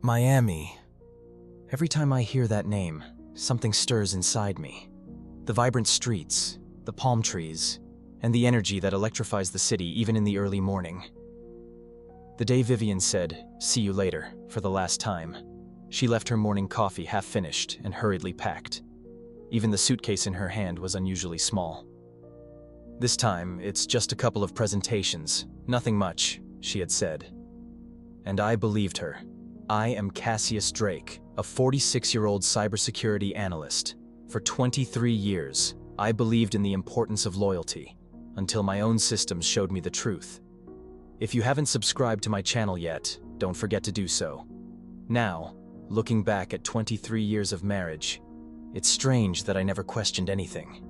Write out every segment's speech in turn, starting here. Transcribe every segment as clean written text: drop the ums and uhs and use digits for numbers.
Miami. Every time I hear that name, something stirs inside me. The vibrant streets, the palm trees, and the energy that electrifies the city even in the early morning. The day Vivian said, "See you later," for the last time, she left her morning coffee half finished and hurriedly packed. Even the suitcase in her hand was unusually small. "This time, it's just a couple of presentations, nothing much," she had said. And I believed her. I am Cassius Drake, a 46-year-old cybersecurity analyst. For 23 years, I believed in the importance of loyalty, until my own systems showed me the truth. If you haven't subscribed to my channel yet, don't forget to do so. Now, looking back at 23 years of marriage, it's strange that I never questioned anything.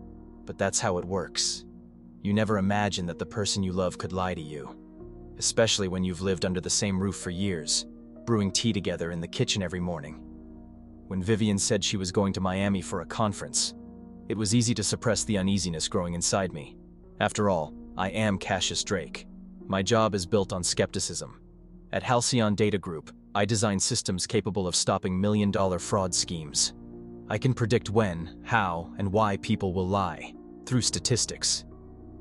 But that's how it works. You never imagine that the person you love could lie to you, especially when you've lived under the same roof for years, brewing tea together in the kitchen every morning. When Vivian said she was going to Miami for a conference, it was easy to suppress the uneasiness growing inside me. After all, I am Cassius Drake. My job is built on skepticism. At Halcyon Data Group, I design systems capable of stopping million-dollar fraud schemes. I can predict when, how, and why people will lie, through statistics.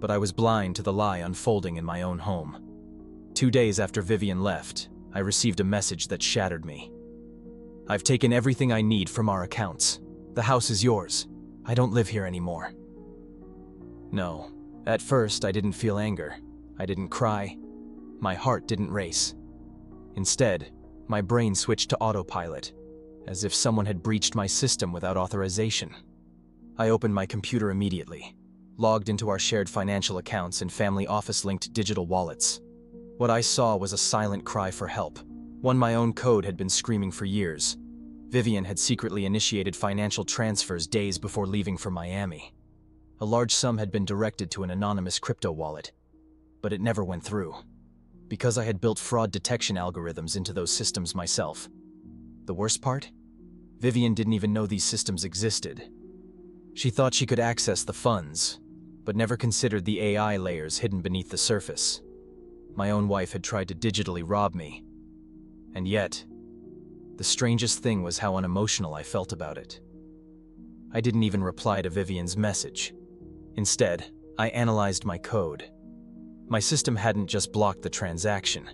But I was blind to the lie unfolding in my own home. 2 days after Vivian left, I received a message that shattered me. "I've taken everything I need from our accounts. The house is yours. I don't live here anymore." No, at first I didn't feel anger. I didn't cry. My heart didn't race. Instead, my brain switched to autopilot, as if someone had breached my system without authorization. I opened my computer immediately, logged into our shared financial accounts and family office-linked digital wallets. What I saw was a silent cry for help, one my own code had been screaming for years. Vivian had secretly initiated financial transfers days before leaving for Miami. A large sum had been directed to an anonymous crypto wallet, but it never went through, because I had built fraud detection algorithms into those systems myself. The worst part? Vivian didn't even know these systems existed. She thought she could access the funds, but never considered the AI layers hidden beneath the surface. My own wife had tried to digitally rob me. And yet, the strangest thing was how unemotional I felt about it. I didn't even reply to Vivian's message. Instead, I analyzed my code. My system hadn't just blocked the transaction.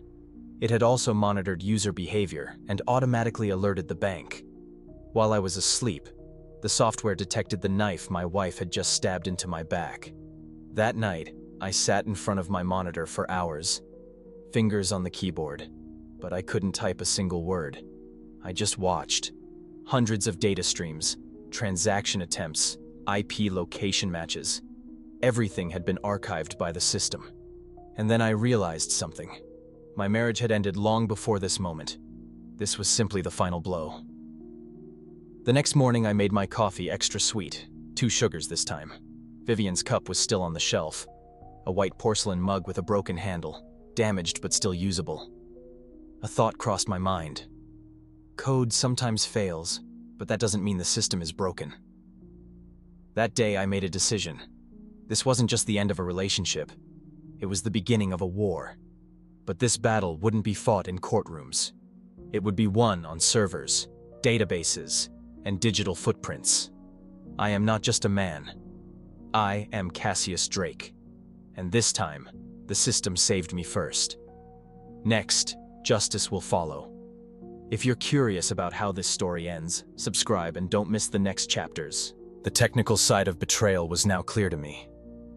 It had also monitored user behavior and automatically alerted the bank. While I was asleep, the software detected the knife my wife had just stabbed into my back. That night, I sat in front of my monitor for hours, fingers on the keyboard, but I couldn't type a single word. I just watched. Hundreds of data streams, transaction attempts, IP location matches. Everything had been archived by the system. And then I realized something. My marriage had ended long before this moment. This was simply the final blow. The next morning I made my coffee extra sweet, 2 sugars this time. Vivian's cup was still on the shelf. A white porcelain mug with a broken handle, damaged but still usable. A thought crossed my mind. Code sometimes fails, but that doesn't mean the system is broken. That day I made a decision. This wasn't just the end of a relationship. It was the beginning of a war. But this battle wouldn't be fought in courtrooms. It would be won on servers, databases, and digital footprints. I am not just a man. I am Cassius Drake. And this time, the system saved me first. Next, justice will follow. If you're curious about how this story ends, subscribe and don't miss the next chapters. The technical side of betrayal was now clear to me.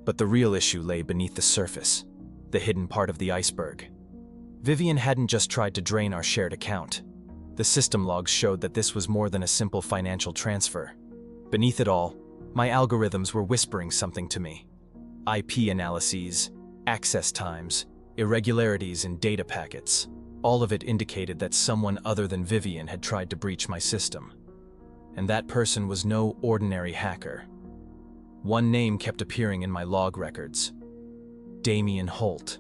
But the real issue lay beneath the surface, the hidden part of the iceberg. Vivian hadn't just tried to drain our shared account. The system logs showed that this was more than a simple financial transfer. Beneath it all, my algorithms were whispering something to me. IP analyses, access times, irregularities in data packets. All of it indicated that someone other than Vivian had tried to breach my system. And that person was no ordinary hacker. One name kept appearing in my log records. Damien Holt.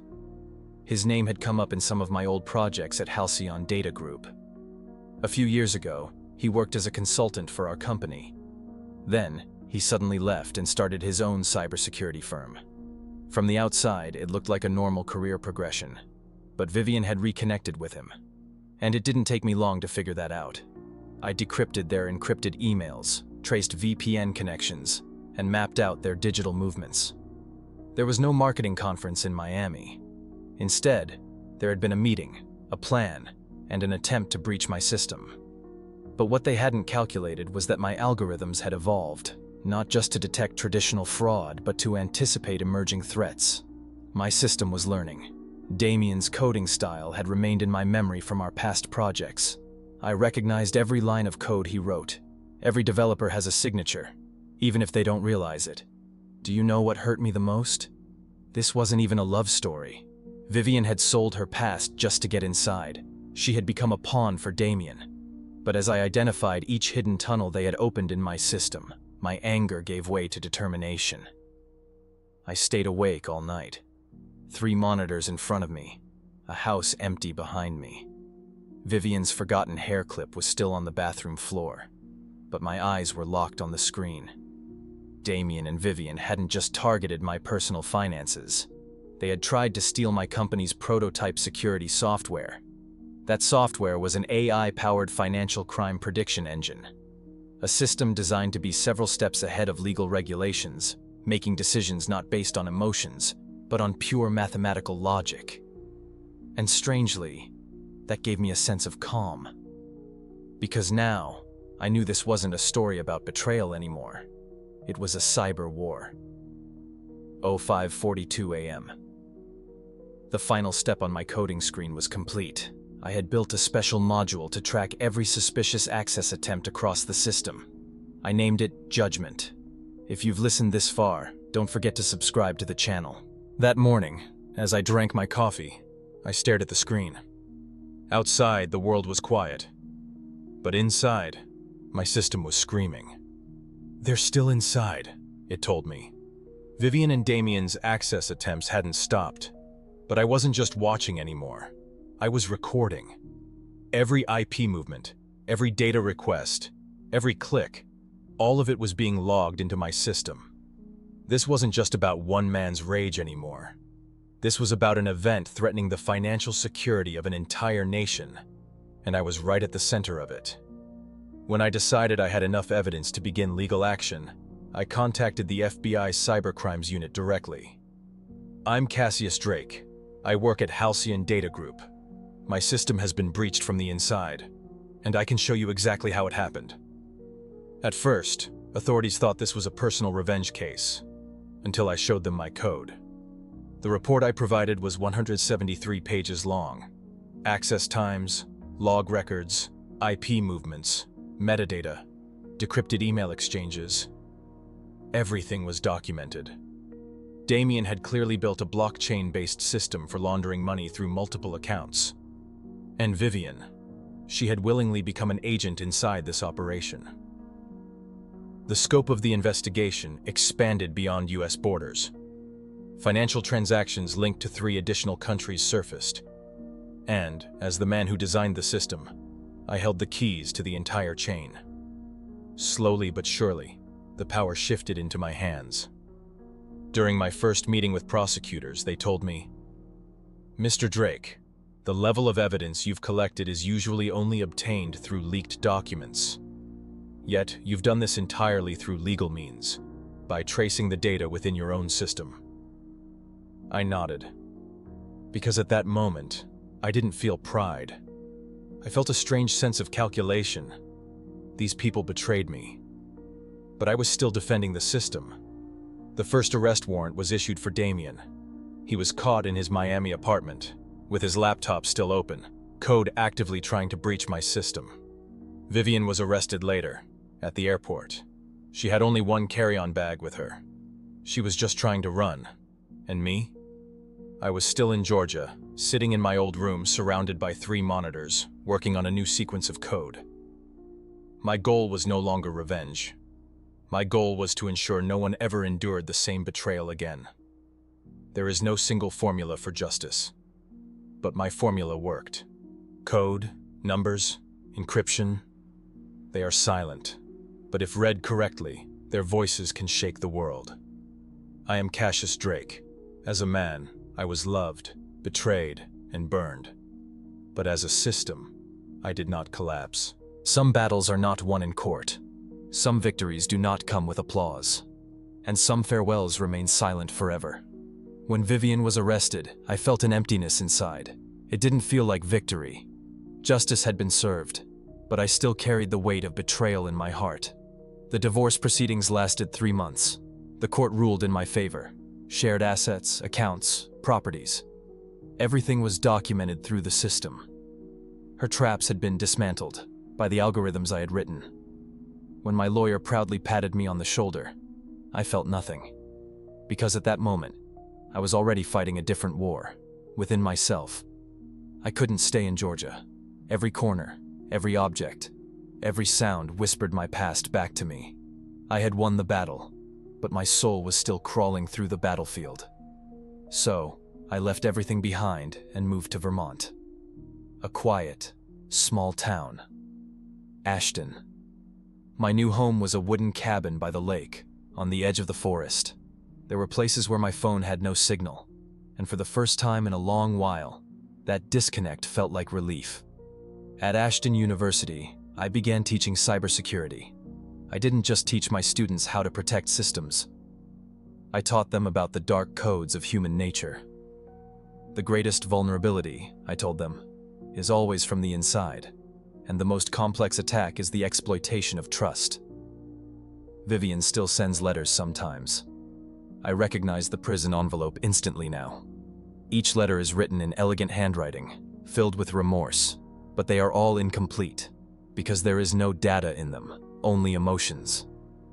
His name had come up in some of my old projects at Halcyon Data Group. A few years ago, he worked as a consultant for our company. Then, he suddenly left and started his own cybersecurity firm. From the outside, it looked like a normal career progression, but Vivian had reconnected with him. And it didn't take me long to figure that out. I decrypted their encrypted emails, traced VPN connections, and mapped out their digital movements. There was no marketing conference in Miami. Instead, there had been a meeting, a plan, and an attempt to breach my system. But what they hadn't calculated was that my algorithms had evolved, not just to detect traditional fraud, but to anticipate emerging threats. My system was learning. Damien's coding style had remained in my memory from our past projects. I recognized every line of code he wrote. Every developer has a signature, even if they don't realize it. Do you know what hurt me the most? This wasn't even a love story. Vivian had sold her past just to get inside. She had become a pawn for Damien. But as I identified each hidden tunnel they had opened in my system, my anger gave way to determination. I stayed awake all night. 3 monitors in front of me, a house empty behind me. Vivian's forgotten hair clip was still on the bathroom floor, but my eyes were locked on the screen. Damien and Vivian hadn't just targeted my personal finances. They had tried to steal my company's prototype security software. That software was an AI-powered financial crime prediction engine, a system designed to be several steps ahead of legal regulations, making decisions not based on emotions, but on pure mathematical logic. And strangely, that gave me a sense of calm. Because now, I knew this wasn't a story about betrayal anymore. It was a cyber war. 05:42 a.m. The final step on my coding screen was complete. I had built a special module to track every suspicious access attempt across the system. I named it Judgment. If you've listened this far, don't forget to subscribe to the channel. That morning, as I drank my coffee, I stared at the screen. Outside, the world was quiet. But inside, my system was screaming. "They're still inside," it told me. Vivian and Damien's access attempts hadn't stopped. But I wasn't just watching anymore. I was recording. Every IP movement, every data request, every click, all of it was being logged into my system. This wasn't just about one man's rage anymore. This was about an event threatening the financial security of an entire nation, and I was right at the center of it. When I decided I had enough evidence to begin legal action, I contacted the FBI Cybercrimes Unit directly. "I'm Cassius Drake. I work at Halcyon Data Group. My system has been breached from the inside, and I can show you exactly how it happened." At first, authorities thought this was a personal revenge case, until I showed them my code. The report I provided was 173 pages long. Access times, log records, IP movements, metadata, decrypted email exchanges. Everything was documented. Damien had clearly built a blockchain-based system for laundering money through multiple accounts. And Vivian, she had willingly become an agent inside this operation. The scope of the investigation expanded beyond US borders. Financial transactions linked to 3 additional countries surfaced. And, as the man who designed the system, I held the keys to the entire chain. Slowly but surely, the power shifted into my hands. During my first meeting with prosecutors, they told me, "Mr. Drake, the level of evidence you've collected is usually only obtained through leaked documents. Yet, you've done this entirely through legal means, by tracing the data within your own system." I nodded, because at that moment, I didn't feel pride. I felt a strange sense of calculation. These people betrayed me. But I was still defending the system. The first arrest warrant was issued for Damien. He was caught in his Miami apartment, with his laptop still open, code actively trying to breach my system. Vivian was arrested later, at the airport. She had only one carry-on bag with her. She was just trying to run. And me? I was still in Georgia, sitting in my old room surrounded by 3 monitors, working on a new sequence of code. My goal was no longer revenge. My goal was to ensure no one ever endured the same betrayal again. There is no single formula for justice. But my formula worked. Code, numbers, encryption, they are silent. But if read correctly, their voices can shake the world. I am Cassius Drake. As a man, I was loved, betrayed, and burned. But as a system, I did not collapse. Some battles are not won in court. Some victories do not come with applause. And some farewells remain silent forever. When Vivian was arrested, I felt an emptiness inside. It didn't feel like victory. Justice had been served, but I still carried the weight of betrayal in my heart. The divorce proceedings lasted 3 months. The court ruled in my favor. Shared assets, accounts, properties. Everything was documented through the system. Her traps had been dismantled by the algorithms I had written. When my lawyer proudly patted me on the shoulder, I felt nothing. Because at that moment, I was already fighting a different war, within myself. I couldn't stay in Georgia. Every corner, every object, every sound whispered my past back to me. I had won the battle, but my soul was still crawling through the battlefield. So, I left everything behind and moved to Vermont. A quiet, small town. Ashton. My new home was a wooden cabin by the lake, on the edge of the forest. There were places where my phone had no signal, and for the first time in a long while, that disconnect felt like relief. At Ashton University, I began teaching cybersecurity. I didn't just teach my students how to protect systems. I taught them about the dark codes of human nature. The greatest vulnerability, I told them, is always from the inside, and the most complex attack is the exploitation of trust. Vivian still sends letters sometimes. I recognize the prison envelope instantly now. Each letter is written in elegant handwriting, filled with remorse, but they are all incomplete, because there is no data in them, only emotions.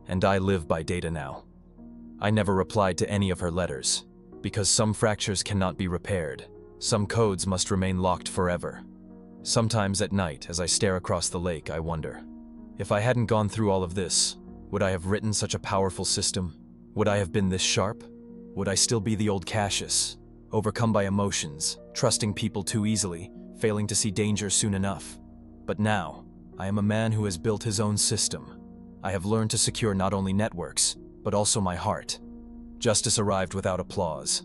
And I live by data now. I never replied to any of her letters, because some fractures cannot be repaired, some codes must remain locked forever. Sometimes at night, as I stare across the lake, I wonder, if I hadn't gone through all of this, would I have written such a powerful system? Would I have been this sharp? Would I still be the old Cassius, overcome by emotions, trusting people too easily, failing to see danger soon enough? But now, I am a man who has built his own system. I have learned to secure not only networks, but also my heart. Justice arrived without applause.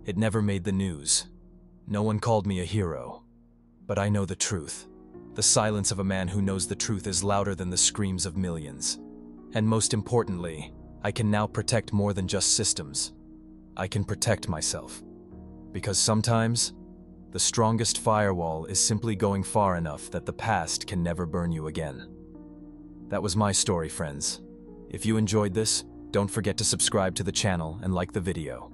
It never made the news. No one called me a hero. But I know the truth. The silence of a man who knows the truth is louder than the screams of millions. And most importantly, I can now protect more than just systems. I can protect myself. Because sometimes, the strongest firewall is simply going far enough that the past can never burn you again. That was my story, friends. If you enjoyed this, don't forget to subscribe to the channel and like the video.